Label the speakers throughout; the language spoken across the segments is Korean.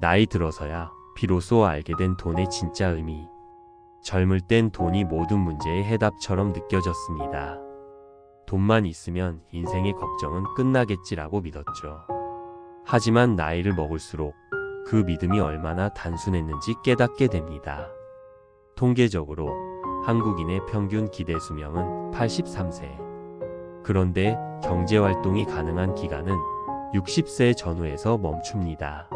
Speaker 1: 나이 들어서야 비로소 알게 된 돈의 진짜 의미. 젊을 땐 돈이 모든 문제의 해답처럼 느껴졌습니다. 돈만 있으면 인생의 걱정은 끝나겠지라고 믿었죠. 하지만 나이를 먹을수록 그 믿음이 얼마나 단순했는지 깨닫게 됩니다. 통계적으로 한국인의 평균 기대 수명은 83세. 그런데 경제활동이 가능한 기간은 60세 전후에서 멈춥니다.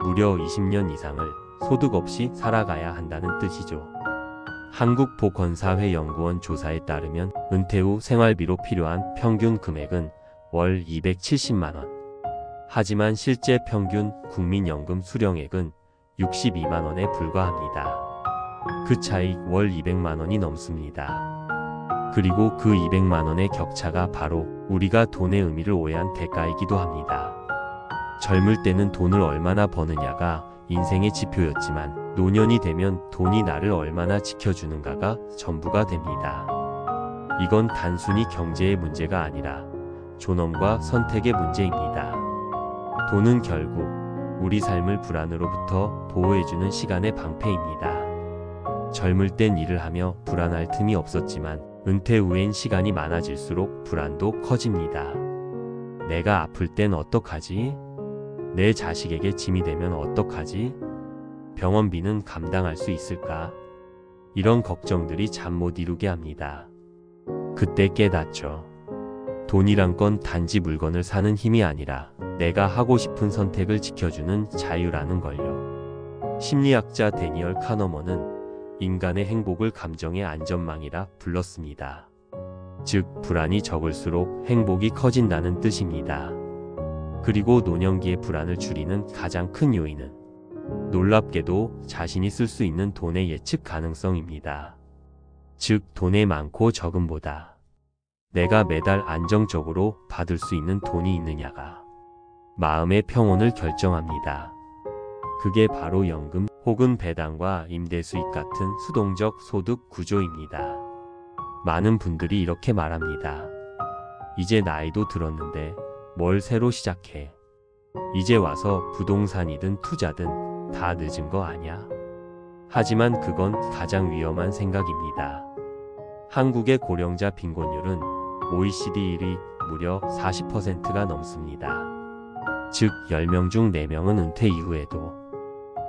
Speaker 1: 무려 20년 이상을 소득 없이 살아가야 한다는 뜻이죠. 한국보건사회연구원 조사에 따르면 은퇴 후 생활비로 필요한 평균 금액은 월 270만 원. 하지만 실제 평균 국민연금 수령액은 62만 원에 불과합니다. 그 차이 월 200만 원이 넘습니다. 그리고 그 200만 원의 격차가 바로 우리가 돈의 의미를 오해한 대가이기도 합니다. 젊을 때는 돈을 얼마나 버느냐가 인생의 지표였지만 노년이 되면 돈이 나를 얼마나 지켜주는가가 전부가 됩니다. 이건 단순히 경제의 문제가 아니라 존엄과 선택의 문제입니다. 돈은 결국 우리 삶을 불안으로부터 보호해주는 시간의 방패입니다. 젊을 땐 일을 하며 불안할 틈이 없었지만 은퇴 후엔 시간이 많아질수록 불안도 커집니다. 내가 아플 땐 어떡하지? 내 자식에게 짐이 되면 어떡하지? 병원비는 감당할 수 있을까? 이런 걱정들이 잠 못 이루게 합니다. 그때 깨닫죠. 돈이란 건 단지 물건을 사는 힘이 아니라 내가 하고 싶은 선택을 지켜주는 자유라는 걸요. 심리학자 데니얼 카너먼은 인간의 행복을 감정의 안전망이라 불렀습니다. 즉, 불안이 적을수록 행복이 커진다는 뜻입니다. 그리고 노년기의 불안을 줄이는 가장 큰 요인은 놀랍게도 자신이 쓸 수 있는 돈의 예측 가능성입니다. 즉, 돈의 많고 적음보다 내가 매달 안정적으로 받을 수 있는 돈이 있느냐가 마음의 평온을 결정합니다. 그게 바로 연금 혹은 배당과 임대 수익 같은 수동적 소득 구조입니다. 많은 분들이 이렇게 말합니다. 이제 나이도 들었는데 뭘 새로 시작해? 이제 와서 부동산이든 투자든 다 늦은 거 아냐? 하지만 그건 가장 위험한 생각입니다. 한국의 고령자 빈곤율은 OECD 1위 무려 40%가 넘습니다. 즉 10명 중 4명은 은퇴 이후에도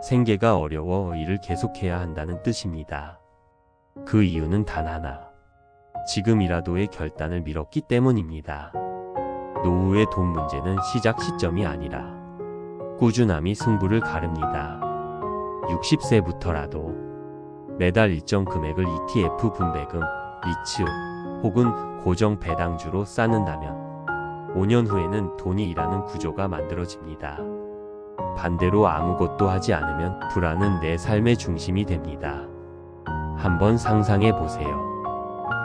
Speaker 1: 생계가 어려워 일을 계속해야 한다는 뜻입니다. 그 이유는 단 하나. 지금이라도의 결단을 미뤘기 때문입니다. 노후의 돈 문제는 시작 시점이 아니라 꾸준함이 승부를 가릅니다. 60세부터라도 매달 일정 금액을 ETF 분배금, 리츠 혹은 고정 배당주로 쌓는다면 5년 후에는 돈이 일하는 구조가 만들어집니다. 반대로 아무것도 하지 않으면 불안은 내 삶의 중심이 됩니다. 한번 상상해 보세요.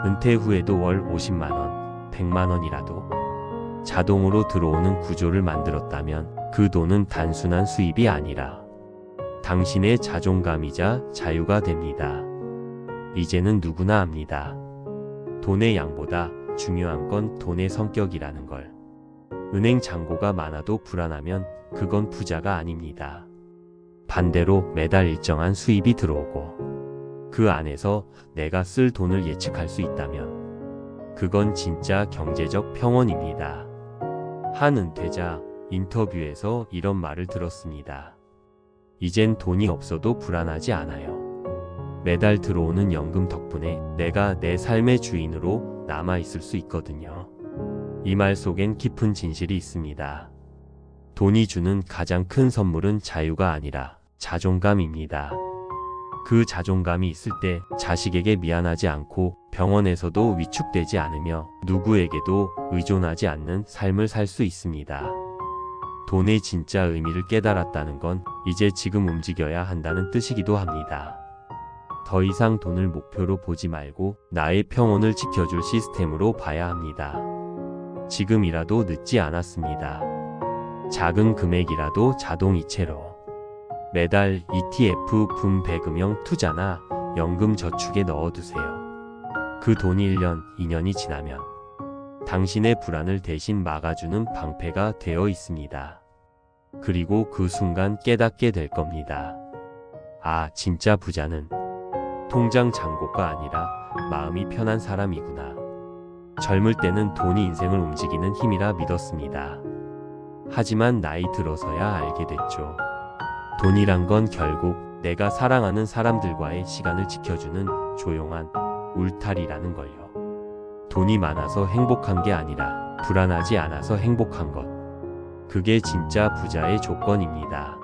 Speaker 1: 은퇴 후에도 월 50만 원, 100만 원이라도 자동으로 들어오는 구조를 만들었다면 그 돈은 단순한 수입이 아니라 당신의 자존감이자 자유가 됩니다. 이제는 누구나 압니다. 돈의 양보다 중요한 건 돈의 성격이라는 걸. 은행 잔고가 많아도 불안하면 그건 부자가 아닙니다. 반대로 매달 일정한 수입이 들어오고 그 안에서 내가 쓸 돈을 예측할 수 있다면 그건 진짜 경제적 평온입니다. 한 은퇴자 인터뷰에서 이런 말을 들었습니다. 이젠 돈이 없어도 불안하지 않아요. 매달 들어오는 연금 덕분에 내가 내 삶의 주인으로 남아있을 수 있거든요. 이 말 속엔 깊은 진실이 있습니다. 돈이 주는 가장 큰 선물은 자유가 아니라 자존감입니다. 그 자존감이 있을 때 자식에게 미안하지 않고 병원에서도 위축되지 않으며 누구에게도 의존하지 않는 삶을 살 수 있습니다. 돈의 진짜 의미를 깨달았다는 건 이제 지금 움직여야 한다는 뜻이기도 합니다. 더 이상 돈을 목표로 보지 말고 나의 평온을 지켜줄 시스템으로 봐야 합니다. 지금이라도 늦지 않았습니다. 작은 금액이라도 자동이체로 매달 ETF 분배금형 투자나 연금 저축에 넣어두세요. 그 돈이 1년, 2년이 지나면 당신의 불안을 대신 막아주는 방패가 되어 있습니다. 그리고 그 순간 깨닫게 될 겁니다. 아, 진짜 부자는 통장 잔고가 아니라 마음이 편한 사람이구나. 젊을 때는 돈이 인생을 움직이는 힘이라 믿었습니다. 하지만 나이 들어서야 알게 됐죠. 돈이란 건 결국 내가 사랑하는 사람들과의 시간을 지켜주는 조용한 울타리라는 걸요. 돈이 많아서 행복한 게 아니라 불안하지 않아서 행복한 것. 그게 진짜 부자의 조건입니다.